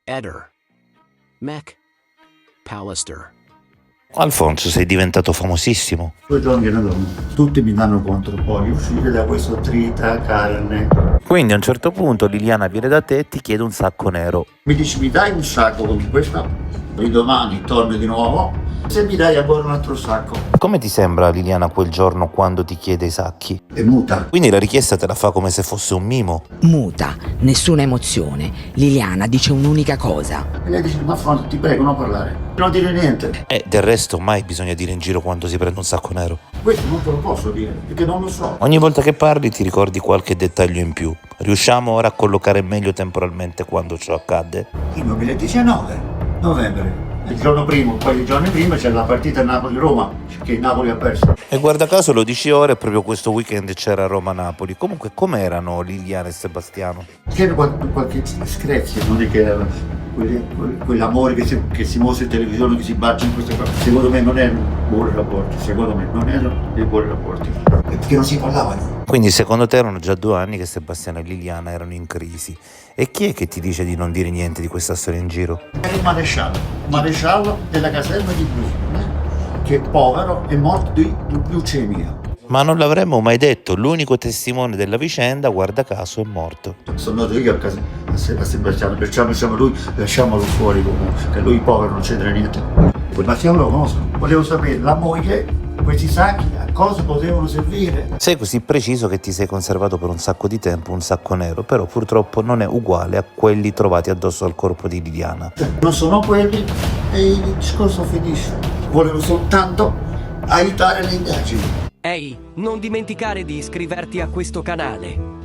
Eder, Mac, Pallister. Alfonso, sei diventato famosissimo. 2 giorni che non dormo. Tutti mi danno contro, poi uscire da questo trita carne. Quindi a un certo punto Liliana viene da te e ti chiede un sacco nero. Mi dici mi dai un sacco come questo? E domani torno di nuovo. Se mi dai ancora un altro sacco. Come ti sembra Liliana quel giorno quando ti chiede i sacchi? È muta. Quindi la richiesta te la fa come se fosse un mimo. Muta, nessuna emozione. Liliana dice un'unica cosa. E lei dice, ma Fonso, ti prego, non parlare. Non dire niente. E del resto mai bisogna dire in giro quando si prende un sacco nero. Questo non te lo posso dire, perché non lo so. Ogni volta che parli ti ricordi qualche dettaglio in più. Riusciamo ora a collocare meglio temporalmente quando ciò accadde? Il 2019 novembre. Il giorno prima, poi i giorni prima c'è la partita Napoli-Roma, che il Napoli ha perso. E guarda caso lo dici ora e proprio questo weekend c'era Roma-Napoli. Comunque com'erano Liliana e Sebastiano? C'era qualche screzio, non è che era quell'amore che si mostra in televisione, che si bacia in queste cose. Secondo me non erano buoni rapporti, secondo me non erano dei buoni rapporti. Perché non si parlavano. Quindi secondo te erano già 2 anni che Sebastiano e Liliana erano in crisi. E chi è che ti dice di non dire niente di questa storia in giro? Era il maresciallo della caserma di Brusio, che è povero, è morto di leucemia. Ma non l'avremmo mai detto, l'unico testimone della vicenda, guarda caso, è morto. Sono andato io a casa a Sebastiano, lasciamolo fuori comunque, che lui povero non c'entra niente. Sebastiano lo conosco, volevo sapere la moglie, questi sacchi, a cosa potevano servire. Sei così preciso che ti sei conservato per un sacco di tempo un sacco nero, però purtroppo non è uguale a quelli trovati addosso al corpo di Liliana. Non sono quelli e il discorso finisce. Volevo soltanto aiutare le indagini. Ehi, non dimenticare di iscriverti a questo canale.